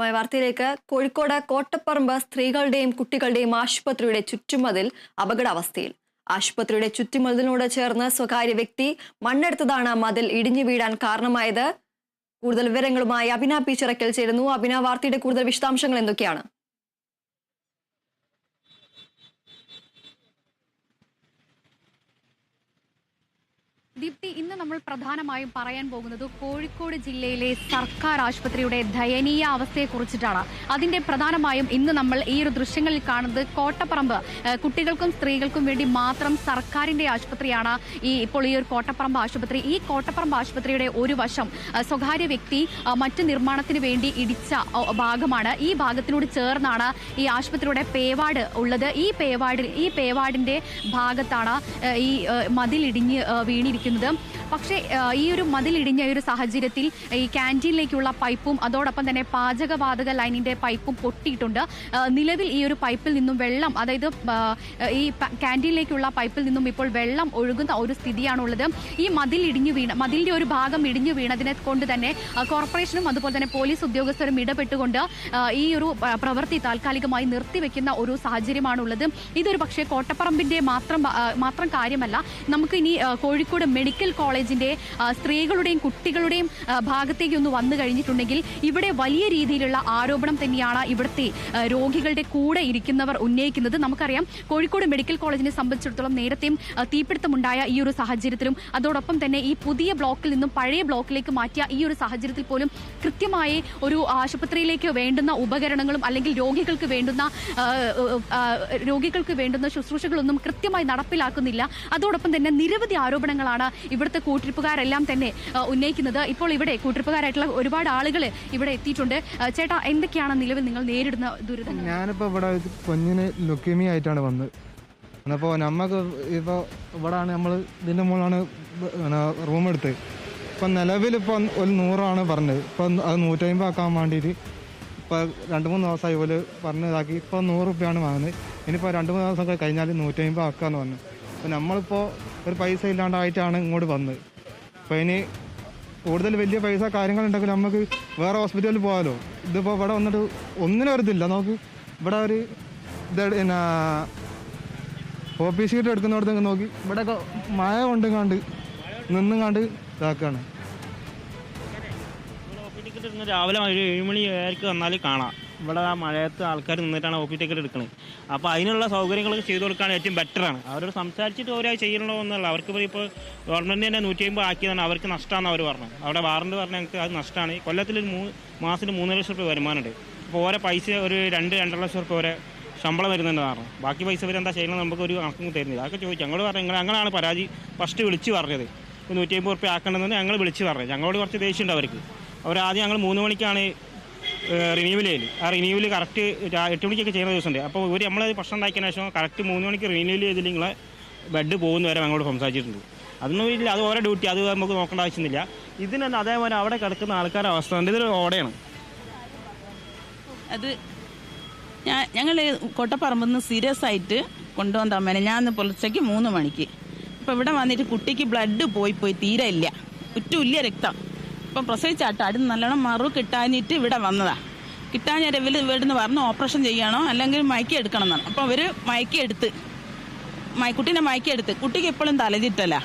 വാർത്തയിലേക്ക്. കോഴിക്കോട് കോട്ടപ്പറമ്പ് സ്ത്രീകളുടെയും കുട്ടികളുടെയും ആശുപത്രിയുടെ ചുറ്റുമതിൽ അപകടാവസ്ഥയിൽ. ആശുപത്രിയുടെ ചുറ്റുമതിലിനോട് ചേർന്ന് സ്വകാര്യ വ്യക്തി മണ്ണെടുത്തതാണ് മതിൽ ഇടിഞ്ഞു വീഴാൻ കാരണമായത്. കൂടുതൽ വിവരങ്ങളുമായി അഭിന പി ചിറക്കൽ ചേരുന്നു. അഭിന, വാർത്തയുടെ കൂടുതൽ വിശദാംശങ്ങൾ എന്തൊക്കെയാണ്? ദീപ്തി, ഇന്ന് നമ്മൾ പ്രധാനമായും പറയാൻ പോകുന്നത് കോഴിക്കോട് ജില്ലയിലെ സർക്കാർ ആശുപത്രിയുടെ ദയനീയ അവസ്ഥയെക്കുറിച്ചിട്ടാണ്. അതിന്റെ പ്രധാനമായും ഇന്ന് നമ്മൾ ഈ ഒരു ദൃശ്യങ്ങളിൽ കാണുന്നത് കോട്ടപ്പറമ്പ് കുട്ടികൾക്കും സ്ത്രീകൾക്കും വേണ്ടി മാത്രം സർക്കാരിന്റെ ആശുപത്രിയാണ് ഇപ്പോൾ ഈ ഒരു കോട്ടപ്പറമ്പ് ആശുപത്രി. ഈ കോട്ടപ്പറമ്പ് ആശുപത്രിയുടെ ഒരു വശം സ്വകാര്യ വ്യക്തി മറ്റു നിർമ്മാണത്തിന് വേണ്ടി ഇടിച്ച ഭാഗമാണ്. ഈ ഭാഗത്തിനോട് ചേർന്നാണ് ഈ ആശുപത്രിയുടെ പേവാർഡ് ഉള്ളത്. ഈ പേവാർഡിന്റെ ഭാഗത്താണ് ഈ മതിലിടിഞ്ഞ് വീണിരിക്കുന്നത്. പക്ഷേ ഈ ഒരു മതിലിടിഞ്ഞ ഒരു സാഹചര്യത്തിൽ ഈ ക്യാൻറ്റീനിലേക്കുള്ള പൈപ്പും അതോടൊപ്പം തന്നെ പാചകവാതക ലൈനിന്റെ പൈപ്പും പൊട്ടിയിട്ടുണ്ട്. നിലവിൽ ഈ ഒരു പൈപ്പിൽ നിന്നും വെള്ളം, അതായത് ഈ ക്യാൻറ്റീനിലേക്കുള്ള പൈപ്പിൽ നിന്നും ഇപ്പോൾ വെള്ളം ഒഴുകുന്ന ഒരു സ്ഥിതിയാണുള്ളത്. ഈ മതിലിന്റെ ഒരു ഭാഗം ഇടിഞ്ഞു വീണതിനെ കൊണ്ട് തന്നെ കോർപ്പറേഷനും അതുപോലെ തന്നെ പോലീസ് ഉദ്യോഗസ്ഥരും ഇടപെട്ടുകൊണ്ട് ഈ ഒരു പ്രവൃത്തി താൽക്കാലികമായി നിർത്തിവെക്കുന്ന ഒരു സാഹചര്യമാണുള്ളത്. ഇതൊരു പക്ഷേ കോട്ടപ്പറമ്പിന്റെ മാത്രം കാര്യമല്ല. നമുക്ക് ഇനി കോഴിക്കോട് മെഡിക്കൽ കോളേജിന്റെ സ്ത്രീകളുടെയും കുട്ടികളുടെയും ഭാഗത്തേക്ക് ഒന്ന് വന്നു കഴിഞ്ഞിട്ടുണ്ടെങ്കിൽ ഇവിടെ വലിയ രീതിയിലുള്ള ആരോപണം തന്നെയാണ് ഇവിടുത്തെ രോഗികളുടെ കൂടെ ഇരിക്കുന്നവർ ഉന്നയിക്കുന്നത്. നമുക്കറിയാം, കോഴിക്കോട് മെഡിക്കൽ കോളേജിനെ സംബന്ധിച്ചിടത്തോളം നേരത്തെയും തീപിടുത്തമുണ്ടായ ഈ ഒരു സാഹചര്യത്തിലും അതോടൊപ്പം തന്നെ ഈ പുതിയ ബ്ലോക്കിൽ നിന്നും പഴയ ബ്ലോക്കിലേക്ക് മാറ്റിയ ഈ ഒരു സാഹചര്യത്തിൽ പോലും കൃത്യമായി ഒരു ആശുപത്രിയിലേക്ക് വേണ്ടുന്ന ഉപകരണങ്ങളും അല്ലെങ്കിൽ രോഗികൾക്ക് വേണ്ടുന്ന ശുശ്രൂഷകളൊന്നും കൃത്യമായി നടപ്പിലാക്കുന്നില്ല. അതോടൊപ്പം തന്നെ നിരവധി ആരോപണങ്ങളാണ് ഇവിടുത്തെ കൂട്ടിരിപ്പുകാരെല്ലാം തന്നെ ഉന്നയിക്കുന്നത്. ഇപ്പോൾ ഇവിടെ കൂട്ടിരിപ്പുകാരായിട്ടുള്ള ഒരുപാട് ആളുകൾ ഇവിടെ എത്തിയിട്ടുണ്ട്. ചേട്ടാ, എന്തൊക്കെയാണ് നിലവിൽ നിങ്ങൾ നേരിടുന്ന ദുരിതങ്ങൾ? ഞാനിപ്പോൾ ഇവിടെ കുഞ്ഞിന് ലുക്കീമിയ ആയിട്ടാണ് വന്നത്. അപ്പോൾ നമുക്ക് ഇപ്പോൾ ഇവിടെയാണ് നമ്മൾ ഇതിൻ്റെ മുകളിലാണ് റൂം എടുത്തത്. ഇപ്പം നിലവിലിപ്പോൾ ഒരു 100 പറഞ്ഞത്. ഇപ്പം അത് 150 ആക്കാൻ വേണ്ടിയിട്ട് ഇപ്പോൾ 2-3 ദിവസമായി പോലെ പറഞ്ഞ് ഇതാക്കി. ഇപ്പോൾ 100 രൂപയാണ് വാങ്ങുന്നത്. ഇനിയിപ്പോൾ 2-3 ദിവസമൊക്കെ കഴിഞ്ഞാൽ 150 ആക്കാമെന്ന് പറഞ്ഞു. അപ്പോൾ നമ്മളിപ്പോൾ ഒരു പൈസ ഇല്ലാണ്ടായിട്ടാണ് ഇങ്ങോട്ട് വന്നത്. അപ്പോൾ ഇനി കൂടുതൽ വലിയ പൈസ കാര്യങ്ങളുണ്ടെങ്കിൽ നമുക്ക് വേറെ ഹോസ്പിറ്റലിൽ പോകാമല്ലോ. ഇതിപ്പോൾ ഇവിടെ വന്നിട്ട് ഒന്നിനും ഒരു ഇതില്ല. നമുക്ക് ഇവിടെ ഒരു പിന്നെ OPC ഷീറ്റ് എടുക്കുന്നിടത്ത് നോക്കി ഇവിടെയൊക്കെ മഴ കൊണ്ടും നിന്നും ഇതാക്കുകയാണ്. രാവിലെ ഒരു 7 മണി ഏഴരക്ക് വന്നാൽ കാണാം ഇവിടെ ആ മഴയത്ത് ആൾക്കാർ നിന്നിട്ടാണ് OP ടിക്കറ്റ് എടുക്കുന്നത്. അപ്പോൾ അതിനുള്ള സൗകര്യങ്ങളൊക്കെ ചെയ്തു കൊടുക്കുകയാണ് ഏറ്റവും ബെറ്ററാണ്. അവരോട് സംസാരിച്ചിട്ട് ഒരാൾ ചെയ്യണോ എന്നല്ല. അവർക്ക് ഇപ്പോൾ ഗവൺമെൻറ് തന്നെ 150 ആക്കിയതാണ്. അവർക്ക് നഷ്ടമാണെന്ന് അവർ പറഞ്ഞു. അവിടെ വാറണ്ട് പറഞ്ഞാൽ ഞങ്ങൾക്ക് അത് നഷ്ടമാണ്. കൊല്ലത്തിൽ മാസത്തിൽ 3 ലക്ഷം രൂപ വരുമാനമുണ്ട്. അപ്പോൾ ഓരോ പൈസ ഒരു 2-2.5 ലക്ഷം രൂപ വരെ ശമ്പളം വരുന്നുണ്ടെന്ന് പറഞ്ഞു. ബാക്കി പൈസ വരെ എന്താ ചെയ്യുന്നത് നമുക്ക് ഒരു കണക്കും തരുന്നില്ല. അതൊക്കെ ചോദിച്ചു. ഞങ്ങൾ പറഞ്ഞു ഞങ്ങളാണ് പരാതി ഫസ്റ്റ് വിളിച്ച് പറഞ്ഞത് 150 രൂപ ആക്കണമെന്ന് ഞങ്ങൾ വിളിച്ച് പറഞ്ഞു. ഞങ്ങളോട് കുറച്ച് ദേഷ്യമുണ്ട് അവർക്ക്. അവരാദ്യം ഞങ്ങൾ 3 മണിക്കാണ് റിന്യൂവൽ ചെയ്യൽ. ആ റിന്യൂവൽ കറക്റ്റ് 8 മണിക്കൊക്കെ ചെയ്യുന്ന ദിവസമുണ്ട്. അപ്പോൾ നമ്മളത് പ്രശ്നം ഉണ്ടാക്കിയതിന് ശേഷം കറക്റ്റ് 3 മണിക്ക് റിന്യൂവൽ ചെയ്തില്ല നിങ്ങളെ ബെഡ് പോകുന്ന വരെ ഞങ്ങളോട് സംസാരിച്ചിട്ടുണ്ട്. അതൊന്നും ഇല്ല, അത് ഓരോ ഡ്യൂട്ടി, അത് നമുക്ക് നോക്കേണ്ട ആവശ്യമില്ല. ഇതിനെന്താ അതേപോലെ അവിടെ കിടക്കുന്ന ആൾക്കാരുടെ അവസ്ഥ ഉണ്ട്. ഇതൊരു ഓടയാണ്. അത് ഞങ്ങൾ കോട്ടപ്പറമ്പിൽ നിന്ന് സീരിയസ് ആയിട്ട് കൊണ്ടുവന്ന അമ്മേനെ ഞാൻ പുലർച്ചയ്ക്ക് 3 മണിക്ക് ഇപ്പോൾ ഇവിടെ വന്നിട്ട് കുട്ടിക്ക് ബ്ലഡ് പോയി തീരെ ഇല്ല, ഉറ്റുമില്ല രക്തം. ഇപ്പം പ്രസവിച്ചാട്ടോ അടുത്ത് നല്ലോണം മറു കിട്ടാഞ്ഞിട്ട് ഇവിടെ വന്നതാണ്. കിട്ടാഞ്ഞ ഇവിടുന്ന് പറഞ്ഞു ഓപ്പറേഷൻ ചെയ്യണോ അല്ലെങ്കിൽ മയക്കി എടുക്കണം എന്നാണ്. അപ്പോൾ അവർ കുട്ടീനെ മയക്കിയെടുത്ത് കുട്ടിക്ക് എപ്പോഴും തലചിറ്റല്ല.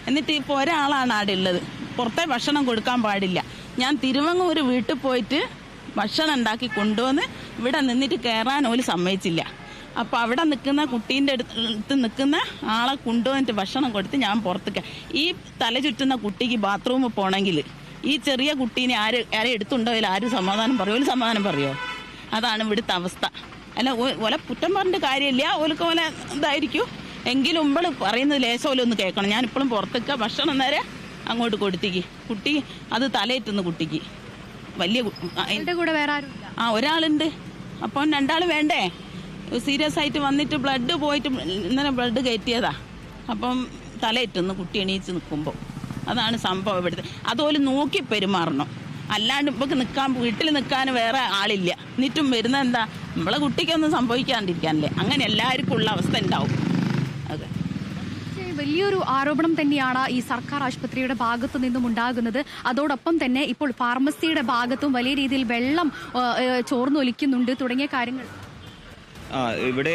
എന്നിട്ട് ഇപ്പോൾ ഒരാളാണ് അവിടെ ഉള്ളത്. പുറത്തെ ഭക്ഷണം കൊടുക്കാൻ പാടില്ല. ഞാൻ തിരുവങ്ങൂർ വീട്ടിൽ പോയിട്ട് ഭക്ഷണം ഉണ്ടാക്കി കൊണ്ടുവന്ന് ഇവിടെ നിന്നിട്ട് കയറാൻ പോലും സമ്മതിച്ചില്ല. അപ്പോൾ അവിടെ നിൽക്കുന്ന കുട്ടീൻ്റെ അടുത്ത് നിൽക്കുന്ന ആളെ കൊണ്ടുവന്നിട്ട് ഭക്ഷണം കൊടുത്ത് ഞാൻ പുറത്തേക്ക്. ഈ തല ചുറ്റുന്ന കുട്ടിക്ക് ബാത്റൂമിൽ പോകണമെങ്കിൽ ഈ ചെറിയ കുട്ടീനെ ആരെ എടുത്തുണ്ടോ ആരും സമാധാനം പറയുമോ? ഒരു സമാധാനം പറയുമോ? അതാണ് ഇവിടുത്തെ അവസ്ഥ. അല്ല ഓലെ കുറ്റം പറഞ്ഞിട്ട് കാര്യമില്ല. ഓലക്ക് പോലെ ഇതായിരിക്കും. എങ്കിലും ഇമ്പൾ പറയുന്നത് ലേശോലെ ഒന്ന് കേൾക്കണം. ഞാനിപ്പോഴും പുറത്തേക്ക് ഭക്ഷണം നേരെ അങ്ങോട്ട് കൊടുത്തേക്ക്. കുട്ടി അത് തലയേറ്റുന്ന കുട്ടിക്ക് വലിയ കൂടെ വേറെ ഒരാളുണ്ട്. അപ്പം 2 ആൾ വേണ്ടേ? സീരിയസ് ആയിട്ട് വന്നിട്ട് ബ്ലഡ് പോയിട്ട് ഇന്നലെ ബ്ലഡ് കയറ്റിയതാ. അപ്പം തലയേറ്റുന്നു കുട്ടി എണീച്ച് നിൽക്കുമ്പോൾ. അതാണ് സംഭവം ഇവിടുത്തെ. അതുപോലെ നോക്കി പെരുമാറണം. അല്ലാണ്ട് ഇപ്പം വീട്ടിൽ നിൽക്കാൻ വേറെ ആളില്ല. എന്നിട്ടും വരുന്ന എന്താ നമ്മളെ കുട്ടിക്കൊന്നും സംഭവിക്കാണ്ടിരിക്കാനല്ലേ? അങ്ങനെ എല്ലാവർക്കും ഉള്ള അവസ്ഥ ഉണ്ടാവും. അതെ. വലിയൊരു ആരോപണം തന്നെയാണ് ഈ സർക്കാർ ആശുപത്രിയുടെ ഭാഗത്തു നിന്നും ഉണ്ടാകുന്നത്. അതോടൊപ്പം തന്നെ ഇപ്പോൾ ഫാർമസിയുടെ ഭാഗത്തും വലിയ രീതിയിൽ വെള്ളം ചോർന്നൊലിക്കുന്നുണ്ട് തുടങ്ങിയ കാര്യങ്ങൾ. ഇവിടെ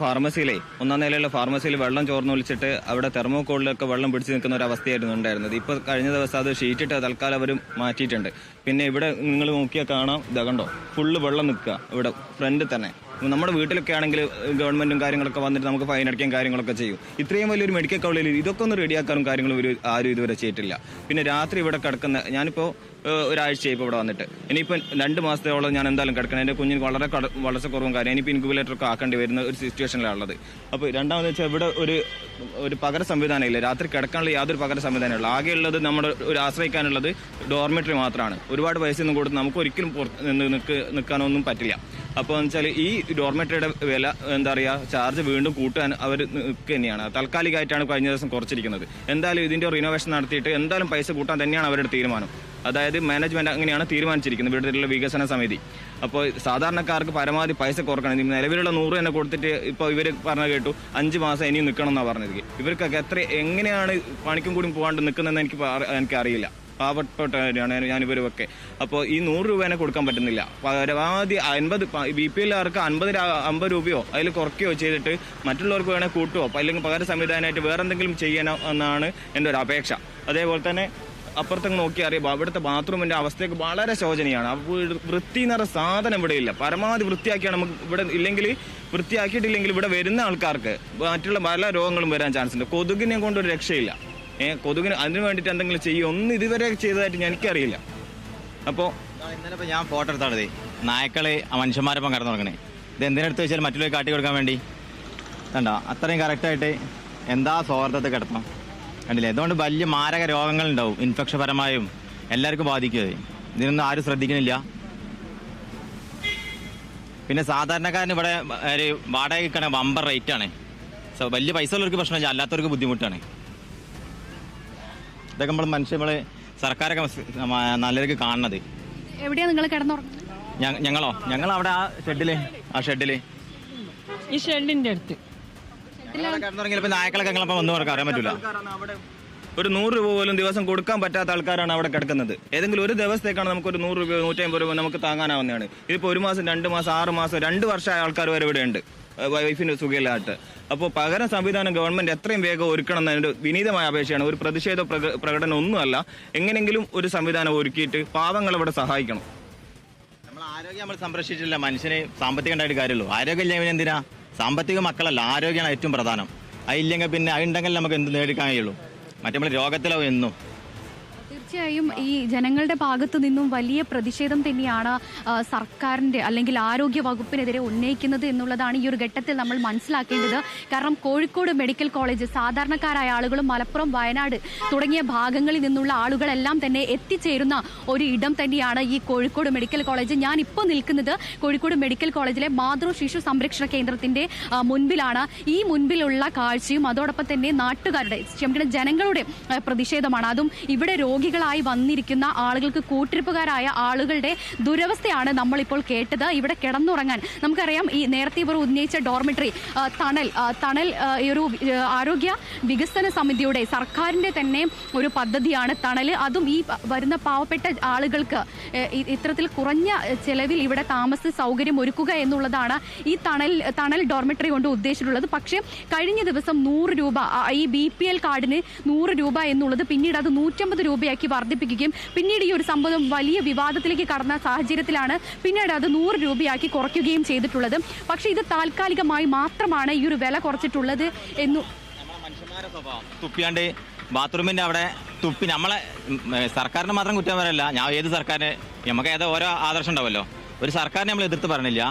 ഫാർമസിയിലെ 1-ാം നിലയിലുള്ള ഫാർമസിയിൽ വെള്ളം ചോർന്നൊലിച്ചിട്ട് അവിടെ തെർമോക്കോളിലൊക്കെ വെള്ളം പിടിച്ചു നിൽക്കുന്ന ഒരു അവസ്ഥയായിരുന്നു ഉണ്ടായിരുന്നത്. ഇപ്പോൾ കഴിഞ്ഞ ദിവസം അത് ഷീറ്റിട്ട് തൽക്കാലം അവർ മാറ്റിയിട്ടുണ്ട്. പിന്നെ ഇവിടെ നിങ്ങൾ നോക്കിയാൽ കാണാം, ഇതാ കണ്ടോ, ഫുള്ള് വെള്ളം നിൽക്കുക ഇവിടെ ഫ്രണ്ടിൽ തന്നെ. നമ്മുടെ വീട്ടിലൊക്കെ ആണെങ്കിൽ ഗവൺമെന്റും കാര്യങ്ങളൊക്കെ വന്നിട്ട് നമുക്ക് ഫൈൻ അടിക്കാൻ കാര്യങ്ങളൊക്കെ ചെയ്യും. ഇത്രയും വലിയൊരു മെഡിക്കൽ കോളേജിൽ ഇതൊക്കെ ഒന്ന് റെഡിയാക്കാനും കാര്യങ്ങളും ആരും ഇതുവരെ ചെയ്തിട്ടില്ല. പിന്നെ രാത്രി ഇവിടെ കിടക്കുന്ന, ഞാനിപ്പോൾ ഒരാഴ്ചയായി ഇപ്പോൾ ഇവിടെ വന്നിട്ട്, ഇനിയിപ്പോൾ 2 മാസത്തോളം ഞാൻ എന്തായാലും കിടക്കണം. എൻ്റെ കുഞ്ഞിന് വളരെ കുറവും കാര്യം ഇനിയിപ്പോൾ ഇൻക്യുബേറ്ററൊക്കെ ആക്കേണ്ടി വരുന്ന ഒരു സിറ്റുവേഷനിലാണ് ഉള്ളത്. അപ്പോൾ രണ്ടാമത് വെച്ചാൽ ഇവിടെ ഒരു പകര സംവിധാനം ഇല്ല. രാത്രി കിടക്കാനുള്ള യാതൊരു പകര സംവിധാനമില്ല. ആകെയുള്ളത് നമ്മുടെ ഒരു ആശ്രയിക്കാനുള്ളത് ഡോർമെറ്ററി മാത്രമാണ്. ഒരുപാട് പൈസയൊന്നും കൊടുത്ത് നമുക്ക് ഒരിക്കലും നിൽക്കാനൊന്നും പറ്റില്ല. അപ്പോൾ എന്ന് വെച്ചാൽ ഈ ഡോർമെറ്ററിയുടെ വില എന്താ പറയുക, ചാർജ് വീണ്ടും കൂട്ടാൻ അവർ നിൽക്കുക തന്നെയാണ്. താൽക്കാലികമായിട്ടാണ് കഴിഞ്ഞ ദിവസം കുറച്ചിരിക്കുന്നത്. എന്തായാലും ഇതിൻ്റെ റിനോവേഷൻ നടത്തിയിട്ട് എന്തായാലും പൈസ കൂട്ടാൻ തന്നെയാണ് അവരുടെ തീരുമാനം. അതായത് മാനേജ്മെന്റ് അങ്ങനെയാണ് തീരുമാനിച്ചിരിക്കുന്നത്, ഇവിടുത്തെ വികസന സമിതി. അപ്പോൾ സാധാരണക്കാർക്ക് പരമാവധി പൈസ കുറക്കണം. നിലവിലുള്ള 100 തന്നെ കൊടുത്തിട്ട് ഇപ്പോൾ ഇവർ പറഞ്ഞു കേട്ടു 5 മാസം ഇനിയും നിൽക്കണം എന്നാണ് പറഞ്ഞത്. ഇവർക്കൊക്കെ എങ്ങനെയാണ് പണിക്കും കൂടി പോകാണ്ട് നിൽക്കുന്നതെന്ന് എനിക്കറിയില്ല. പാവപ്പെട്ടവരാണ് ഞാനിവരൊക്കെ. അപ്പോൾ ഈ 100 രൂപ തന്നെ കൊടുക്കാൻ പറ്റുന്നില്ല. പരമാവധി 50 BPLകാർക്ക് 50 രൂപയോ അതിൽ കുറയ്ക്കുകയോ ചെയ്തിട്ട് മറ്റുള്ളവർക്ക് വേണേൽ കൂട്ടുകയോ അല്ലെങ്കിൽ പകര സംവിധാനമായിട്ട് വേറെ എന്തെങ്കിലും ചെയ്യണോ എന്നാണ് എൻ്റെ ഒരു അപേക്ഷ. അതേപോലെ തന്നെ അപ്പുറത്തേക്ക് നോക്കി അറിയാം, അവിടുത്തെ ബാത്റൂമിൻ്റെ അവസ്ഥയൊക്കെ വളരെ ശോചനീയമാണ്. വൃത്തി എന്ന് പറഞ്ഞ സാധനം ഇവിടെ ഇല്ല. പരമാവധി വൃത്തിയാക്കിയാണ് നമുക്ക് ഇവിടെ, ഇല്ലെങ്കിൽ വൃത്തിയാക്കിയിട്ടില്ലെങ്കിൽ ഇവിടെ വരുന്ന ആൾക്കാർക്ക് മറ്റുള്ള പല രോഗങ്ങളും വരാൻ ചാൻസ് ഉണ്ട്. കൊതുകിനെ കൊണ്ടൊരു രക്ഷയില്ല. കൊതുകിന് അതിന് വേണ്ടിയിട്ട് എന്തെങ്കിലും ചെയ്യും, ഒന്നും ഇതുവരെ ചെയ്തതായിട്ട് എനിക്കറിയില്ല. അപ്പോൾ ഇന്നലെ ഞാൻ ഫോട്ടോ എടുത്താണത്, നായ്ക്കള് മനുഷ്യന്മാരൊപ്പം കടന്നു തുടങ്ങണേ. ഇത് എന്തിനെടുത്ത് വെച്ചാൽ മറ്റുള്ളവർ കാട്ടി കൊടുക്കാൻ വേണ്ടി കണ്ടോ, അത്രയും കറക്റ്റായിട്ട് എന്താ സൗഹൃദത്തെ കിടത്തണം കണ്ടില്ലേ. അതുകൊണ്ട് വലിയ മാരക രോഗങ്ങളുണ്ടാവും, ഇൻഫെക്ഷൻ പരമായും എല്ലാവർക്കും ബാധിക്കുന്നത്. ഇതിനൊന്നും ആരും ശ്രദ്ധിക്കുന്നില്ല. പിന്നെ സാധാരണക്കാരന് ഇവിടെ ഒരു വാടക കിട്ടണ വമ്പർ റേറ്റാണ്. വലിയ പൈസ ഉള്ളവർക്ക് പ്രശ്നമില്ല, അല്ലാത്തവർക്ക് ബുദ്ധിമുട്ടാണ്. ഇതൊക്കെ നമ്മൾ സർക്കാരൊക്കെ നല്ലവർക്ക് കാണുന്നത്. എവിടെയാണ് നിങ്ങൾ കിടന്നുറങ്ങുന്നത്? ഞങ്ങൾ അവിടെ ആ ഷെഡില് ഈ ഷെഡിന്റെ അടുത്ത് കിടന്നുറങ്ങിയപ്പോൾ നായ്ക്കളൊക്കെ ഞങ്ങളപ്പോൾ വന്നു കൊടുക്കാൻ അറിയാൻ പറ്റില്ല. ഒരു 100 രൂപ പോലും ദിവസം കൊടുക്കാൻ പറ്റാത്ത ആൾക്കാരാണ് അവിടെ കിടക്കുന്നത്. ഏതെങ്കിലും ഒരു ദിവസത്തേക്കാണ് നമുക്കൊരു 100 രൂപ 150 രൂപ നമുക്ക് താങ്ങാനാവുന്നതാണ്. ഇതിപ്പോൾ 1 മാസം 2 മാസം 6 മാസം 2 വർഷമായ ആൾക്കാർ വരെ ഇവിടെ ഉണ്ട്, വൈഫിന് സുഖമില്ലാട്ട്. അപ്പോൾ പകരം സംവിധാനം ഗവൺമെന്റ് എത്രയും വേഗം ഒരുക്കണം എന്നതിൻ്റെ വിനീതമായ അപേക്ഷയാണ്. ഒരു പ്രതിഷേധ പ്രകടനം ഒന്നുമല്ല, എങ്ങനെങ്കിലും ഒരു സംവിധാനം ഒരുക്കിയിട്ട് പാവങ്ങൾ ഇവിടെ സഹായിക്കണം. നമ്മൾ ആരോഗ്യം നമ്മൾ സംരക്ഷിച്ചില്ല, മനുഷ്യന് സാമ്പത്തികം ഉണ്ടായിട്ട് കാര്യമുള്ളൂ. ആരോഗ്യം ഇല്ലെങ്കിൽ എന്തിനാ? സാമ്പത്തിക മക്കളല്ല, ആരോഗ്യമാണ് ഏറ്റവും പ്രധാനം. അതില്ലെങ്കിൽ പിന്നെ അതുണ്ടെങ്കിൽ നമുക്ക് എന്ത് നേടിക്കാൻ കഴിയുള്ളൂ. മറ്റേ നമ്മൾ രോഗത്തിലാവും എന്നും. തീർച്ചയായും ഈ ജനങ്ങളുടെ ഭാഗത്തു നിന്നും വലിയ പ്രതിഷേധം തന്നെയാണ് സർക്കാരിൻ്റെ അല്ലെങ്കിൽ ആരോഗ്യ വകുപ്പിനെതിരെ ഉന്നയിക്കുന്നത് എന്നുള്ളതാണ് ഈ ഒരു ഘട്ടത്തിൽ നമ്മൾ മനസ്സിലാക്കേണ്ടത്. കാരണം കോഴിക്കോട് മെഡിക്കൽ കോളേജ് സാധാരണക്കാരായ ആളുകളും മലപ്പുറം, വയനാട് തുടങ്ങിയ ഭാഗങ്ങളിൽ നിന്നുള്ള ആളുകളെല്ലാം തന്നെ എത്തിച്ചേരുന്ന ഒരു ഇടം തന്നെയാണ് ഈ കോഴിക്കോട് മെഡിക്കൽ കോളേജ്. ഞാൻ ഇപ്പോൾ നിൽക്കുന്നത് കോഴിക്കോട് മെഡിക്കൽ കോളേജിലെ മാതൃ ശിശു സംരക്ഷണ കേന്ദ്രത്തിന്റെ മുൻപിലാണ്. ഈ മുൻപിലുള്ള കാഴ്ചയും അതോടൊപ്പം തന്നെ നാട്ടുകാരുടെ ജനങ്ങളുടെ പ്രതിഷേധമാണ്. അതും ഇവിടെ രോഗികളായി വന്നിരിക്കുന്ന ആളുകൾക്ക് കൂട്ടിരിപ്പുകാരായ ആളുകളുടെ ദുരവസ്ഥയാണ് നമ്മളിപ്പോൾ കേട്ടത്. ഇവിടെ കിടന്നുറങ്ങാൻ നമുക്കറിയാം, ഈ നേരത്തെ ഇവർ ഉന്നയിച്ച ഡോർമെട്രി തണൽ ഈ ഒരു ആരോഗ്യ വികസന സമിതിയുടെ സർക്കാരിന്റെ തന്നെ ഒരു പദ്ധതിയാണ് തണൽ. അതും ഈ വരുന്ന പാവപ്പെട്ട ആളുകൾക്ക് ഇത്തരത്തിൽ കുറഞ്ഞ ചെലവിൽ ഇവിടെ താമസ സൗകര്യം ഒരുക്കുക എന്നുള്ളതാണ് ഈ തണൽ ഡോർമെട്രി കൊണ്ട് ഉദ്ദേശിച്ചിട്ടുള്ളത്. പക്ഷേ കഴിഞ്ഞ ദിവസം 100 രൂപ ഈ BPL കാർഡിന് 100 രൂപ എന്നുള്ളത് പിന്നീട് അത് 150 രൂപയാക്കി വർദ്ധിപ്പിക്കുകയും പിന്നീട് ഈ ഒരു സംഭവം വലിയ വിവാദത്തിലേക്ക് കടന്ന സാഹചര്യത്തിലാണ് പിന്നീട് അത് 100 രൂപയാക്കി കുറയ്ക്കുകയും ചെയ്തിട്ടുള്ളത്. പക്ഷേ ഇത് താൽക്കാലികമായി മാത്രമാണ് ഈ ഒരു വില കുറച്ചിട്ടുള്ളത് എന്നു തുപ്പിയാണ്ട് ബാത്റൂമിന്റെ അവിടെ തുപ്പി നമ്മളെ സർക്കാരിന് മാത്രം കുറ്റം പറയല്ല. ഞാൻ ഏത് സർക്കാരിന് നമുക്ക് ഓരോ ആദർശം ഉണ്ടാവുമല്ലോ. ഒരു സർക്കാരിനെ നമ്മൾ എതിർത്ത് പറഞ്ഞില്ല.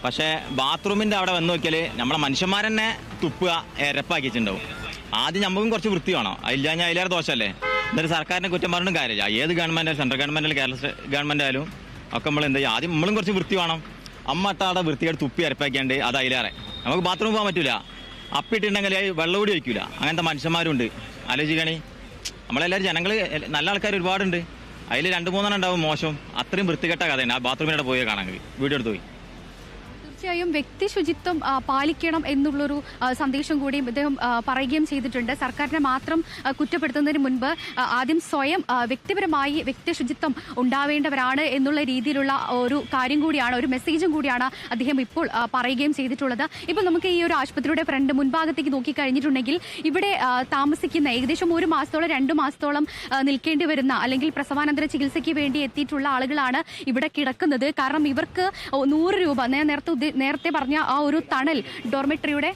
പക്ഷേ ബാത്റൂമിന്റെ അവിടെ വന്ന് നോക്കിയാൽ നമ്മളെ മനുഷ്യന്മാരെന്നെ തുപ്പുക എരപ്പാക്കിയിട്ടുണ്ടാവും. ആദ്യം നമുക്കും കുറച്ച് വൃത്തി വേണം, അതില്ല ഞാൻ അതിലേറെ ദോഷമല്ലേ. എന്നിട്ട് സർക്കാരിനെ കുറ്റം പറഞ്ഞിട്ടും കാര്യമില്ല. ഏത് government, central government, Kerala government ആയാലും ഒക്കെ നമ്മൾ എന്താ ചെയ്യുക, ആദ്യം നമ്മളും കുറച്ച് വൃത്തി വേണം. അമ്മട്ടാടെ വൃത്തിയായിട്ട് തുപ്പി അരപ്പാക്കിയാണ്ട് അത് അതിലേറെ. നമുക്ക് ബാത്റൂമിൽ പോകാൻ പറ്റില്ല, അപ്പിട്ടുണ്ടെങ്കിൽ വെള്ളം കൂടി വയ്ക്കില്ല. അങ്ങനത്തെ മനുഷ്യന്മാരുണ്ട്. ആലോചിക്കണേ, നമ്മളെല്ലാവരും ജനങ്ങൾ നല്ല ആൾക്കാർ ഒരുപാടുണ്ട്. അതിൽ 2-3 ഉണ്ടാവും മോശം. അത്രയും വൃത്തികെട്ട കഥയാണ്. ആ ബാത്റൂമിനോട് പോയി കാണാൻ വീഡിയോ എടുത്ത് പോയി. തീർച്ചയായും വ്യക്തി ശുചിത്വം പാലിക്കണം എന്നുള്ളൊരു സന്ദേശം കൂടി ഇദ്ദേഹം പറയുകയും ചെയ്തിട്ടുണ്ട്. സർക്കാരിനെ മാത്രം കുറ്റപ്പെടുത്തുന്നതിന് മുൻപ് ആദ്യം സ്വയം വ്യക്തിപരമായി വ്യക്തി ശുചിത്വം ഉണ്ടാവേണ്ടവരാണ് എന്നുള്ള രീതിയിലുള്ള ഒരു കാര്യം കൂടിയാണ്, ഒരു മെസ്സേജും കൂടിയാണ് അദ്ദേഹം ഇപ്പോൾ പറയുകയും ചെയ്തിട്ടുള്ളത്. ഇപ്പോൾ നമുക്ക് ഈ ഒരു ആശുപത്രിയുടെ ഫ്രണ്ട് മുൻഭാഗത്തേക്ക് നോക്കിക്കഴിഞ്ഞിട്ടുണ്ടെങ്കിൽ ഇവിടെ താമസിക്കുന്ന ഏകദേശം 1 മാസത്തോളം 2 മാസത്തോളം നിൽക്കേണ്ടി വരുന്ന അല്ലെങ്കിൽ പ്രസവാനന്തര ചികിത്സയ്ക്ക് വേണ്ടി എത്തിയിട്ടുള്ള ആളുകളാണ് ഇവിടെ കിടക്കുന്നത്. കാരണം ഇവർക്ക് 100 രൂപ നേരത്തെ പറഞ്ഞ ആ ഒരു തണൽ ഡോർമെട്രിയുടെ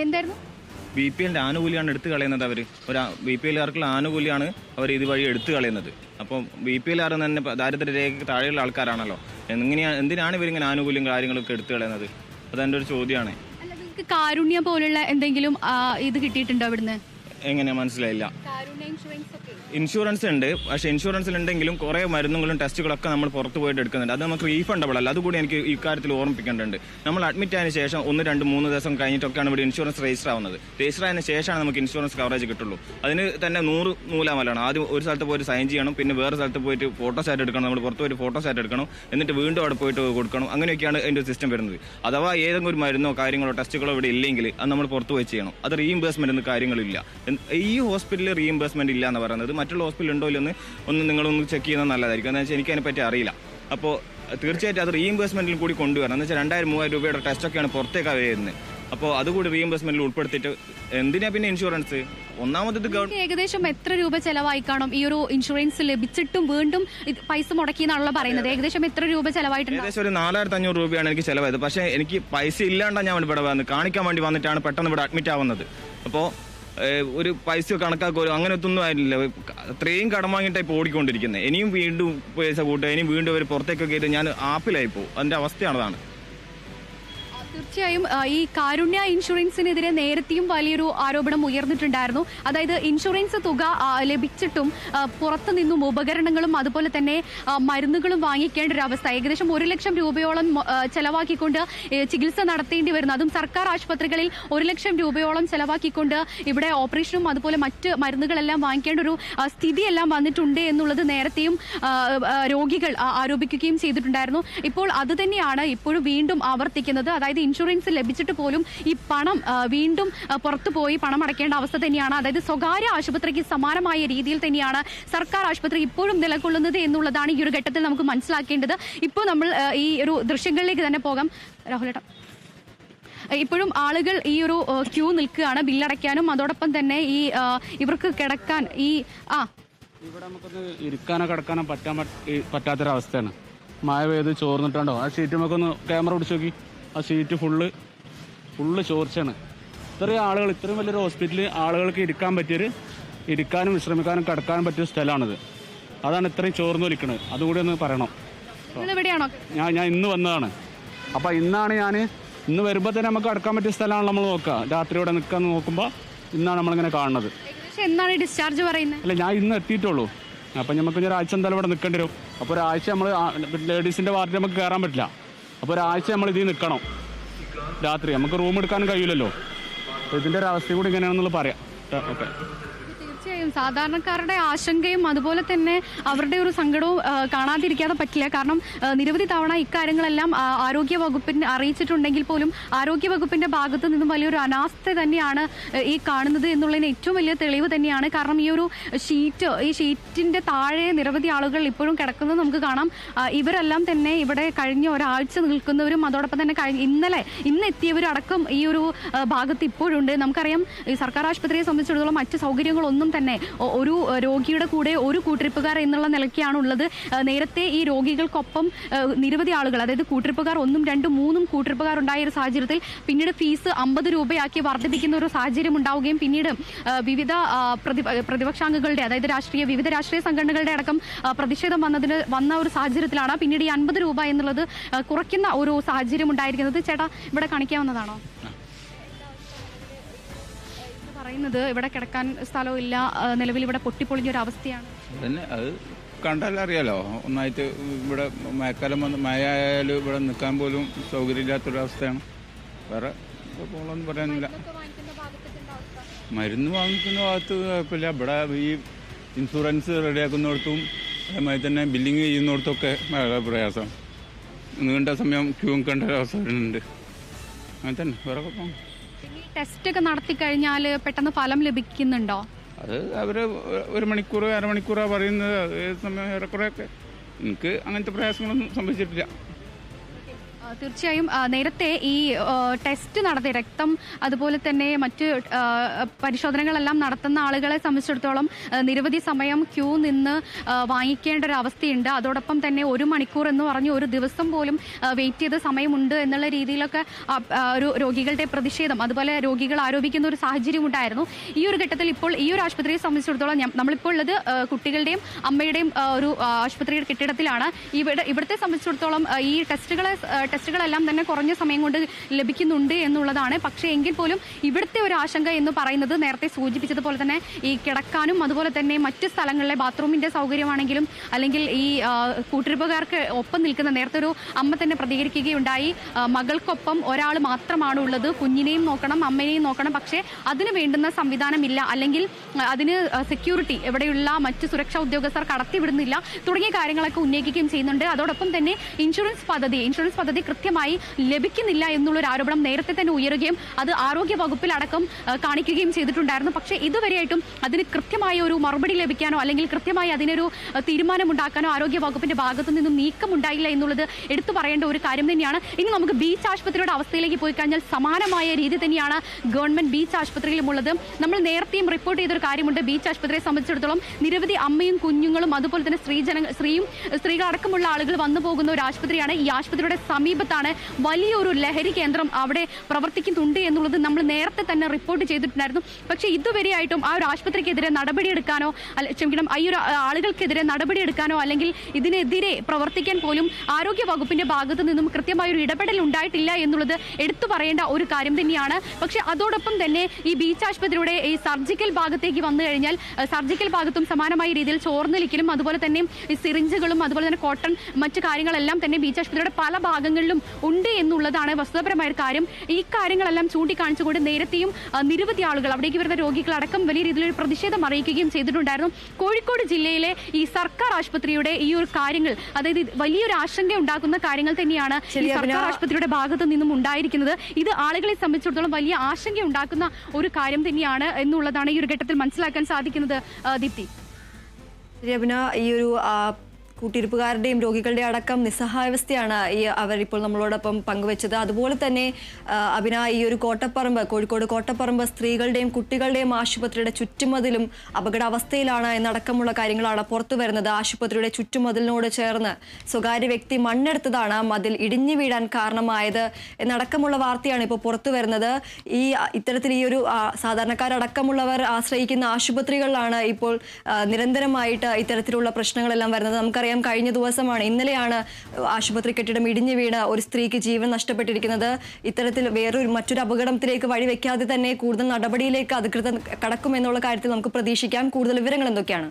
എന്തായിരുന്നു BPL ആനുകൂല്യമാണ് എടുത്തു കളയുന്നത്. അവർ ഒരു BPL-കാർക്കുള്ള ആനുകൂല്യമാണ് അവർ ഇതുവഴി എടുത്തു കളയുന്നത്. അപ്പം BPL-കാർ തന്നെ ദാരിദ്ര്യരേഖയ്ക്ക് താഴെയുള്ള ആൾക്കാരാണല്ലോ. എന്തിനാണ് ഇവരിങ്ങനെ ആനുകൂല്യം കാര്യങ്ങളൊക്കെ എടുത്തു കളയുന്നത്? അതെൻ്റെ ഒരു ചോദ്യമാണ്. നിങ്ങൾക്ക് കാരുണ്യ പോലുള്ള എന്തെങ്കിലും ഇത് കിട്ടിയിട്ടുണ്ടോ അവിടുന്ന്? എങ്ങനെയാ മനസ്സിലായില്ല. ഇൻഷുറൻസ് ഉണ്ട്, പക്ഷെ ഇൻഷുറൻസിലുണ്ടെങ്കിലും കുറേ മരുന്നുകളും ടെസ്റ്റുകളൊക്കെ നമ്മൾ പുറത്ത് പോയിട്ട് എടുക്കുന്നുണ്ട്. അത് നമുക്ക് റീഫണ്ടബിൾ അല്ല. അതുകൂടി എനിക്ക് ഈ കാര്യത്തിൽ ഓർമ്മിപ്പിക്കേണ്ടതുണ്ട്. നമ്മൾ അഡ്മിറ്റ് ആയതിനു ശേഷം 1, 2, 3 ദിവസം കഴിഞ്ഞിട്ടൊക്കെയാണ് ഇവിടെ ഇൻഷുറൻസ് രജിസ്റ്റർ ആവുന്നത്. രജിസ്റ്റർ ആയതിനു ശേഷമാണ് നമുക്ക് ഇൻഷുറൻസ് കവറേജ് കിട്ടുള്ളൂ. അതിന് തന്നെ 100 നൂലാമലാണ്. ആദ്യം ഒരു സ്ഥലത്ത് പോയിട്ട് സൈൻ ചെയ്യണം, പിന്നെ വേറെ സ്ഥലത്ത് പോയിട്ട് ഫോട്ടോസ്റ്റാറ്റ് എടുക്കണം, നമ്മൾ പുറത്ത് പോയിട്ട് ഫോട്ടോസ്റ്റാറ്റ് എടുക്കണം, എന്നിട്ട് വീണ്ടും അവിടെ പോയിട്ട് കൊടുക്കണം. അങ്ങനെയൊക്കെയാണ് അതിൻ്റെ സിസ്റ്റം വരുന്നത്. അഥവാ ഏതെങ്കിലും ഒരു മരുന്നോ കാര്യങ്ങളോ ടെസ്റ്റുകളോ ഇവിടെ ഇല്ലെങ്കിൽ അത് നമ്മൾ പുറത്ത് പോയി ചെയ്യണം. അത് റീഇംബേഴ്സ്മെന്റ് എന്ന കാര്യങ്ങളില്ല. ഈ ഹോസ്പിറ്റലിൽ റീഇംബേഴ്സ്മെന്റ് ഇല്ല എന്ന് പറയുന്നത്. മറ്റുള്ള ഹോസ്പിറ്റൽ ഉണ്ടോ ഇല്ലെന്ന് നിങ്ങളൊന്ന് ചെക്ക് ചെയ്യുന്നത് നല്ലതായിരിക്കും. എന്താ വെച്ചാൽ എനിക്ക് അതിനെപ്പറ്റി അറിയില്ല. അപ്പോൾ തീർച്ചയായിട്ടും അത് റീഇംബേഴ്സ്മെന്റിൽ കൂടി കൊണ്ടുവരണം. എന്ന് വെച്ചാൽ 2000-3000 രൂപയുടെ ടെസ്റ്റൊക്കെയാണ് പുറത്തേക്ക് വരുന്നത്. അപ്പോൾ അതുകൂടി റീഇംബേഴ്സ്മെന്റിൽ ഉൾപ്പെടുത്തിയിട്ട് എന്തിനാ പിന്നെ ഇൻഷുറൻസ്? ഒന്നാമത് ഏകദേശം എത്ര രൂപ ചെലവായി കാണും ഈ ഒരു ഇൻഷുറൻസ് ലഭിച്ചിട്ടും വീണ്ടും പൈസ മുടക്കിയെന്നാണല്ലോ പറയുന്നത്? ഏകദേശം എത്ര രൂപ ചെലവായിട്ടുണ്ട്? ഏകദേശം ഒരു 4500 രൂപയാണ് എനിക്ക് ചെലവായത്. പക്ഷേ എനിക്ക് പൈസ ഇല്ലാണ്ടാണ് ഞാൻ ഇവിടെ വന്ന് കാണിക്കാൻ വേണ്ടി വന്നിട്ടാണ് പെട്ടെന്ന് ഇവിടെ അഡ്മിറ്റ് ആവുന്നത്. അപ്പോൾ ഒരു പൈസ കണക്കാക്കുമല്ലോ, അങ്ങനത്തൊന്നും ആയിട്ടില്ല. അത്രയും കടം വാങ്ങിയിട്ടാണ് ഇപ്പോൾ ഓടിക്കൊണ്ടിരിക്കുന്നത്. ഇനിയും വീണ്ടും പൈസ കൂട്ടുക, ഇനിയും വീണ്ടും അവർ പുറത്തേക്കൊക്കെ ആയിട്ട് ഞാൻ ആപ്പിലായി പോകും. അതിൻ്റെ അവസ്ഥയാണതാണ്. തീർച്ചയായും ഈ കാരുണ്യ ഇൻഷുറൻസിനെതിരെ നേരത്തെയും വലിയൊരു ആരോപണം ഉയർന്നിട്ടുണ്ടായിരുന്നു. അതായത് ഇൻഷുറൻസ് തുക ലഭിച്ചിട്ടും പുറത്തു നിന്നും ഉപകരണങ്ങളും അതുപോലെ തന്നെ മരുന്നുകളും വാങ്ങിക്കേണ്ട ഒരു അവസ്ഥ. ഏകദേശം 1 ലക്ഷം രൂപയോളം ചെലവാക്കിക്കൊണ്ട് ചികിത്സ നടത്തേണ്ടി വരുന്നു. അതും സർക്കാർ ആശുപത്രികളിൽ 1 ലക്ഷം രൂപയോളം ചെലവാക്കിക്കൊണ്ട് ഇവിടെ ഓപ്പറേഷനും അതുപോലെ മറ്റ് മരുന്നുകളെല്ലാം വാങ്ങിക്കേണ്ട ഒരു സ്ഥിതിയെല്ലാം വന്നിട്ടുണ്ട് എന്നുള്ളത് നേരത്തെയും രോഗികൾ ആരോപിക്കുകയും ചെയ്തിട്ടുണ്ടായിരുന്നു. ഇപ്പോൾ അത് തന്നെയാണ് ഇപ്പോഴും വീണ്ടും ആവർത്തിക്കുന്നത്. അതായത് ഇൻഷുറൻസ് ലഭിച്ചിട്ട് പോലും ഈ പണം വീണ്ടും പുറത്തു പോയി പണം അടയ്ക്കേണ്ട അവസ്ഥ തന്നെയാണ്. അതായത് സ്വകാര്യ ആശുപത്രിക്ക് സമാനമായ രീതിയിൽ തന്നെയാണ് സർക്കാർ ആശുപത്രി ഇപ്പോഴും നിലകൊള്ളുന്നത് എന്നുള്ളതാണ് ഈ ഒരു ഘട്ടത്തിൽ നമുക്ക് മനസ്സിലാക്കേണ്ടത്. ഇപ്പോൾ നമ്മൾ ഈ ഒരു ദൃശ്യങ്ങളിലേക്ക് തന്നെ പോകാം. രാഹുലേട്ട, ഇപ്പോഴും ആളുകൾ ഈ ഒരു ക്യൂ നിൽക്കുകയാണ് ബില്ലടയ്ക്കാനും അതോടൊപ്പം തന്നെ ഈ ഇവർക്ക് കിടക്കാൻ ഇവിടെ നമുക്കൊന്ന് ഇരിക്കാനോ കിടക്കാനോ പറ്റാത്തൊരവസ്ഥയാണ്. മഴ പെയ്ത് ചോർന്നിട്ടുണ്ടോ? ആ ഷീറ്റ് നമുക്കൊന്ന് ക്യാമറ പിടിച്ച് നോക്കി. ആ ഷീറ്റ് ഫുള്ള് ചോർച്ചയാണ്. ഇത്രയും ആളുകൾ, ഇത്രയും വലിയൊരു ഹോസ്പിറ്റലിൽ ആളുകൾക്ക് ഇരിക്കാനും വിശ്രമിക്കാനും കിടക്കാനും പറ്റിയ സ്ഥലമാണിത്. അതാണ് ഇത്രയും ചോർന്ന് വലിക്കുന്നത്. അതുകൂടി ഒന്ന് പറയണം. ഞാൻ ഇന്ന് വന്നതാണ്. അപ്പം ഇന്ന് വരുമ്പോൾ തന്നെ നമുക്ക് കിടക്കാൻ പറ്റിയ സ്ഥലമാണ് നമ്മൾ നോക്കുക. രാത്രി ഇവിടെ നിൽക്കാൻ നോക്കുമ്പോൾ ഇന്നാണ് നമ്മളിങ്ങനെ കാണുന്നത്. എന്നാണ് ഡിസ്ചാർജ് പറയുന്നത്? അല്ല, ഞാൻ ഇന്ന് എത്തിയിട്ടുള്ളൂ. അപ്പം നമുക്ക് ഒരാഴ്ച എന്തായാലും ഇവിടെ നിൽക്കേണ്ടി വരും. അപ്പോൾ ഒരാഴ്ച നമ്മൾ ലേഡീസിൻ്റെ വാർഡിൽ നമുക്ക് കയറാൻ പറ്റില്ല. അപ്പോൾ ഒരാഴ്ച നമ്മൾ ഇതിൽ നിൽക്കണം. രാത്രി നമുക്ക് റൂം എടുക്കാനും കഴിയില്ലല്ലോ. അപ്പോൾ ഇതിൻ്റെ ഒരു അവസ്ഥയും കൂടി ഇങ്ങനെയാണെന്നുള്ളത് പറയാം. ഓക്കെ. തീർച്ചയായും സാധാരണക്കാരുടെ ആശങ്കയും അതുപോലെ തന്നെ അവരുടെ ഒരു സങ്കടവും കാണാതിരിക്കാതെ പറ്റില്ല. കാരണം നിരവധി തവണ ഇക്കാര്യങ്ങളെല്ലാം ആരോഗ്യ വകുപ്പിനെ അറിയിച്ചിട്ടുണ്ടെങ്കിൽ പോലും ആരോഗ്യ വകുപ്പിന്റെ ഭാഗത്തു നിന്നും വലിയൊരു അനാസ്ഥ തന്നെയാണ് ഈ കാണുന്നത് എന്നുള്ളതിന് ഏറ്റവും വലിയ തെളിവ് തന്നെയാണ്. കാരണം ഈ ഒരു ഷീറ്റിന്റെ താഴെ നിരവധി ആളുകൾ ഇപ്പോഴും കിടക്കുന്നത് നമുക്ക് കാണാം. ഇവരെല്ലാം തന്നെ ഇവിടെ കഴിഞ്ഞ ഒരാഴ്ച നിൽക്കുന്നവരും അതോടൊപ്പം തന്നെ ഇന്ന് എത്തിയവരടക്കം ഈ ഒരു ഭാഗത്ത് ഇപ്പോഴുണ്ട്. നമുക്കറിയാം ഈ സർക്കാർ ആശുപത്രിയെ സംബന്ധിച്ചിടത്തോളം മറ്റ് സൗകര്യങ്ങളൊന്നും തന്നെ ഒരു രോഗിയുടെ കൂടെ ഒരു കൂട്ടിരിപ്പുകാർ എന്നുള്ള നിലയ്ക്കാണ് ഉള്ളത്. നേരത്തെ ഈ രോഗികൾക്കൊപ്പം നിരവധി ആളുകൾ, അതായത് കൂട്ടിരിപ്പുകാർ 1, 2, 3 കൂട്ടിരിപ്പുകാർ ഉണ്ടായ ഒരു സാഹചര്യത്തിൽ പിന്നീട് ഫീസ് 50 രൂപയാക്കി വർദ്ധിപ്പിക്കുന്ന ഒരു സാഹചര്യം ഉണ്ടാവുകയും പിന്നീട് വിവിധ പ്രതിപക്ഷാംഗങ്ങളുടെ, അതായത് വിവിധ രാഷ്ട്രീയ സംഘടനകളുടെ അടക്കം പ്രതിഷേധം വന്ന ഒരു സാഹചര്യത്തിലാണ് പിന്നീട് ഈ 50 രൂപ എന്നുള്ളത് കുറയ്ക്കുന്ന ഒരു സാഹചര്യം ഉണ്ടായിരിക്കുന്നത്. ചേട്ടാ, ഇവിടെ കാണിക്കാവുന്നതാണോ? പറയുന്നത് ഇവിടെ കിടക്കാൻ സ്ഥലവും ഇല്ല, നിലവിൽ ഇവിടെ പൊട്ടിപ്പൊളിഞ്ഞൊരു അവസ്ഥയാണ്. അത് കണ്ടാലറിയാലോ. ഒന്നായിട്ട് ഇവിടെ മഴക്കാലം വന്ന് മഴ ആയാലും ഇവിടെ നിൽക്കാൻ പോലും സൗകര്യമില്ലാത്തൊരവസ്ഥയാണ്. വേറെ കുഴപ്പങ്ങളൊന്നും പറയാനില്ല. മരുന്ന് വാങ്ങിക്കുന്ന ഭാഗത്ത് കുഴപ്പമില്ല. ഇവിടെ ഈ ഇൻഷുറൻസ് റെഡിയാക്കുന്നിടത്തും അതേമാതിരി തന്നെ ബില്ലിങ് ചെയ്യുന്നിടത്തൊക്കെ വളരെ പ്രയാസം. നീണ്ട സമയം ക്യൂ നിൽക്കേണ്ട ഒരവസ്ഥ വരുന്നുണ്ട്. അങ്ങനെ തന്നെ വേറെ കുഴപ്പം. ടെസ്റ്റ് ഒക്കെ നടത്തി കഴിഞ്ഞാൽ പെട്ടെന്ന് ഫലം ലഭിക്കുന്നുണ്ടോ? അത് അവർ 1 മണിക്കൂർ അരമണിക്കൂറാണ് പറയുന്നത്. ഏത് സമയം ഏറെക്കുറെയൊക്കെ എനിക്ക് അങ്ങനത്തെ പ്രയാസങ്ങളൊന്നും സംഭവിച്ചിട്ടില്ല. തീർച്ചയായും നേരത്തെ ഈ ടെസ്റ്റ് നടത്തി രക്തം അതുപോലെ തന്നെ മറ്റ് പരിശോധനകളെല്ലാം നടത്തുന്ന ആളുകളെ സംബന്ധിച്ചിടത്തോളം നിരവധി സമയം ക്യൂ നിന്ന് വാങ്ങിക്കേണ്ട ഒരു അവസ്ഥയുണ്ട്. അതോടൊപ്പം തന്നെ 1 മണിക്കൂർ എന്ന് പറഞ്ഞ് ഒരു ദിവസം പോലും വെയിറ്റ് ചെയ്ത സമയമുണ്ട് എന്നുള്ള രീതിയിലൊക്കെ ഒരു രോഗികളുടെ പ്രതിഷേധം അതുപോലെ രോഗികൾ ആരോപിക്കുന്ന ഒരു സാഹചര്യം ഉണ്ടായിരുന്നു. ഈ ഒരു ഘട്ടത്തിൽ ഇപ്പോൾ ഈ ഒരു ആശുപത്രിയെ സംബന്ധിച്ചിടത്തോളം നമ്മളിപ്പോൾ ഉള്ളത് കുട്ടികളുടെയും അമ്മയുടെയും ഒരു ആശുപത്രിയുടെ കെട്ടിടത്തിലാണ്. ഇവിടുത്തെ സംബന്ധിച്ചിടത്തോളം ഈ ടെസ്റ്റുകളെല്ലാം തന്നെ കുറഞ്ഞ സമയം കൊണ്ട് ലഭിക്കുന്നുണ്ട് എന്നുള്ളതാണ്. പക്ഷേ എങ്കിൽ പോലും ഇവിടുത്തെ ഒരു ആശങ്ക എന്ന് പറയുന്നത് നേരത്തെ സൂചിപ്പിച്ചതുപോലെ തന്നെ ഈ കിടക്കാനും അതുപോലെ തന്നെ മറ്റ് സ്ഥലങ്ങളിലെ ബാത്റൂമിന്റെ സൗകര്യമാണെങ്കിലും അല്ലെങ്കിൽ ഈ കൂട്ടിരിപ്പുകാർക്ക് ഒപ്പം നിൽക്കുന്ന നേരത്തെ ഒരു അമ്മ തന്നെ പ്രതികരിക്കുകയുണ്ടായി. മകൾക്കൊപ്പം ഒരാൾ മാത്രമാണ് ഉള്ളത്, കുഞ്ഞിനെയും നോക്കണം അമ്മയെയും നോക്കണം, പക്ഷേ അതിന് വേണ്ടുന്ന സംവിധാനമില്ല, അല്ലെങ്കിൽ അതിന് സെക്യൂരിറ്റി എവിടെയുള്ള മറ്റ് സുരക്ഷാ ഉദ്യോഗസ്ഥർ കടത്തിവിടുന്നില്ല തുടങ്ങിയ കാര്യങ്ങളൊക്കെ ഉന്നയിക്കുകയും ചെയ്യുന്നുണ്ട്. അതോടൊപ്പം തന്നെ ഇൻഷുറൻസ് പദ്ധതി കൃത്യമായി ലഭിക്കുന്നില്ല എന്നുള്ളൊരു ആരോപണം നേരത്തെ തന്നെ ഉയരുകയും അത് ആരോഗ്യ വകുപ്പിലടക്കം കാണിക്കുകയും ചെയ്തിട്ടുണ്ടായിരുന്നു. പക്ഷേ ഇതുവരെയായിട്ടും അതിന് കൃത്യമായ ഒരു മറുപടി ലഭിക്കാനോ അല്ലെങ്കിൽ കൃത്യമായി അതിനൊരു തീരുമാനമുണ്ടാക്കാനോ ആരോഗ്യ വകുപ്പിന്റെ ഭാഗത്തു നിന്നും നീക്കമുണ്ടായില്ല എന്നുള്ളത് എടുത്തു പറയേണ്ട ഒരു കാര്യം തന്നെയാണ്. ഇനി നമുക്ക് ബീച്ച് ആശുപത്രിയുടെ അവസ്ഥയിലേക്ക് പോയി കഴിഞ്ഞാൽ സമാനമായ രീതി തന്നെയാണ് ഗവൺമെന്റ് ബീച്ച് ആശുപത്രിയിലും ഉള്ളത്. നമ്മൾ നേരത്തെയും റിപ്പോർട്ട് ചെയ്തൊരു കാര്യമുണ്ട്. ബീച്ച് ആശുപത്രിയെ സംബന്ധിച്ചിടത്തോളം നിരവധി അമ്മയും കുഞ്ഞുങ്ങളും അതുപോലെ തന്നെ സ്ത്രീകളടക്കമുള്ള ആളുകൾ വന്നു പോകുന്ന ഒരു ആശുപത്രിയാണ്. ഈ ആശുപത്രിയുടെ സമീപത്താണ് വലിയൊരു ലഹരി കേന്ദ്രം അവിടെ പ്രവർത്തിക്കുന്നുണ്ട് എന്നുള്ളത് നമ്മൾ നേരത്തെ തന്നെ റിപ്പോർട്ട് ചെയ്തിട്ടുണ്ടായിരുന്നു. പക്ഷേ ഇതുവരെയായിട്ടും ആ ഒരു ആശുപത്രിക്കെതിരെ നടപടിയെടുക്കാനോ ഈ ഒരു ആളുകൾക്കെതിരെ നടപടിയെടുക്കാനോ അല്ലെങ്കിൽ ഇതിനെതിരെ പ്രവർത്തിക്കാൻ പോലും ആരോഗ്യ വകുപ്പിന്റെ ഭാഗത്തു നിന്നും കൃത്യമായൊരു ഇടപെടൽ ഉണ്ടായിട്ടില്ല എന്നുള്ളത് എടുത്തു പറയേണ്ട ഒരു കാര്യം തന്നെയാണ്. പക്ഷേ അതോടൊപ്പം തന്നെ ഈ ബീച്ച് ആശുപത്രിയുടെ ഈ സർജിക്കൽ ഭാഗത്തേക്ക് വന്നു കഴിഞ്ഞാൽ സർജിക്കൽ ഭാഗത്തും സമാനമായ രീതിയിൽ ചോർന്നൊലിക്കലും അതുപോലെ തന്നെ ഈ സിറിഞ്ചുകളും അതുപോലെ തന്നെ കോട്ടൺ മറ്റു കാര്യങ്ങളെല്ലാം തന്നെ ബീച്ച് ആശുപത്രിയുടെ പല ഭാഗങ്ങളിലും ഉണ്ട് എന്നുള്ളതാണ് വസ്തുതപരമായ ഒരു കാര്യം. ഈ കാര്യങ്ങളെല്ലാം ചൂണ്ടിക്കാണിച്ചുകൊണ്ട് നേരത്തെയും നിരവധി ആളുകൾ അവിടേക്ക് വരുന്ന രോഗികളടക്കം വലിയ രീതിയിലൊരു പ്രതിഷേധം അറിയിക്കുകയും ചെയ്തിട്ടുണ്ടായിരുന്നു. കോഴിക്കോട് ജില്ലയിലെ ഈ സർക്കാർ ആശുപത്രിയുടെ ഈ ഒരു കാര്യങ്ങൾ, അതായത് വലിയൊരു ആശങ്ക ഉണ്ടാക്കുന്ന കാര്യങ്ങൾ തന്നെയാണ് ഈ സർക്കാർ ആശുപത്രിയുടെ ഭാഗത്തു നിന്നും ഉണ്ടായിരിക്കുന്നത്. ഇത് ആളുകളെ സംബന്ധിച്ചിടത്തോളം വലിയ ആശങ്ക ഉണ്ടാക്കുന്ന ഒരു കാര്യം തന്നെയാണ് എന്നുള്ളതാണ് ഈ ഒരു ഘട്ടത്തിൽ മനസ്സിലാക്കാൻ സാധിക്കുന്നത്. ദീപ്തി, രബിന, ഈ ഒരു കൂട്ടിരിപ്പുകാരുടെയും രോഗികളുടെ അടക്കം നിസ്സഹായാവസ്ഥയാണ് അവരിപ്പോൾ നമ്മളോടൊപ്പം പങ്കുവച്ചത്. അതുപോലെ തന്നെ അഭിന, ഈ ഒരു കോഴിക്കോട് കോട്ടപ്പറമ്പ് സ്ത്രീകളുടെയും കുട്ടികളുടെയും ആശുപത്രിയുടെ ചുറ്റുമതിലും അപകടാവസ്ഥയിലാണ് എന്നടക്കമുള്ള കാര്യങ്ങളാണ് പുറത്തു വരുന്നത്. ആശുപത്രിയുടെ ചുറ്റുമതിലിനോട് ചേർന്ന് സ്വകാര്യ വ്യക്തി മണ്ണെടുത്തതാണ് മതിൽ ഇടിഞ്ഞു വീഴാൻ കാരണമായത് എന്നടക്കമുള്ള വാർത്തയാണ് ഇപ്പോൾ പുറത്തു വരുന്നത്. ഇത്തരത്തിൽ ഈ ഒരു സാധാരണക്കാരടക്കമുള്ളവർ ആശ്രയിക്കുന്ന ആശുപത്രികളിലാണ് ഇപ്പോൾ നിരന്തരമായിട്ട് ഇത്തരത്തിലുള്ള പ്രശ്നങ്ങളെല്ലാം വരുന്നത്. നമുക്കറിയാം, കഴിഞ്ഞ ദിവസമാണ്, ഇന്നലെയാണ് ആശുപത്രി കെട്ടിടം ഇടിഞ്ഞു വീണ് ഒരു സ്ത്രീക്ക് ജീവൻ നഷ്ടപ്പെട്ടിരിക്കുന്നത്. ഇത്തരത്തിൽ മറ്റൊരു അപകടത്തിലേക്ക് വഴിവെക്കാതെ തന്നെ കൂടുതൽ നടപടിയിലേക്ക് അധികൃതർ കടക്കുമെന്നുള്ള കാര്യത്തിൽ നമുക്ക് പ്രതീക്ഷിക്കാം. കൂടുതൽ വിവരങ്ങൾ എന്തൊക്കെയാണ്?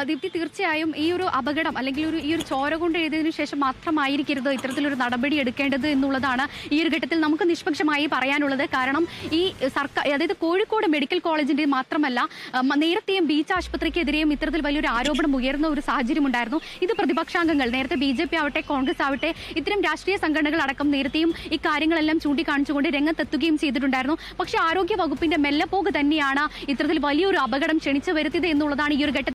ദീപ്തി, തീർച്ചയായും ഈ ഒരു അപകടം അല്ലെങ്കിൽ ഈ ഒരു ചോര കൊണ്ട് എഴുതിയതിനു ശേഷം മാത്രമായിരിക്കരുത് ഇത്തരത്തിലൊരു നടപടി എടുക്കേണ്ടത് എന്നുള്ളതാണ് ഈ ഒരു ഘട്ടത്തിൽ നമുക്ക് നിഷ്പക്ഷമായി പറയാനുള്ളത്. കാരണം ഈ സർക്കാർ, അതായത് കോഴിക്കോട് മെഡിക്കൽ കോളേജിന്റെ മാത്രമല്ല നേരത്തെയും ബീച്ച് ആശുപത്രിക്കെതിരെയും ഇത്തരത്തിൽ വലിയൊരു ആരോപണം ഉയർന്ന ഒരു സാഹചര്യം ഉണ്ടായിരുന്നു. ഇത് പ്രതിപക്ഷാംഗങ്ങൾ, നേരത്തെ BJP ആവട്ടെ കോൺഗ്രസ് ആവട്ടെ, ഇത്തരം രാഷ്ട്രീയ സംഘടനകൾ അടക്കം നേരത്തെയും ഈ കാര്യങ്ങളെല്ലാം ചൂണ്ടിക്കാണിച്ചുകൊണ്ട് രംഗത്തെത്തുകയും ചെയ്തിട്ടുണ്ടായിരുന്നു. പക്ഷേ ആരോഗ്യ വകുപ്പിന്റെ മെല്ലപ്പോക്ക് തന്നെയാണ് ഇത്തരത്തിൽ വലിയൊരു അപകടം ക്ഷണിച്ചു വരുത്തിയത് എന്നുള്ളതാണ് ഈ ഒരു ഘട്ടത്തിൽ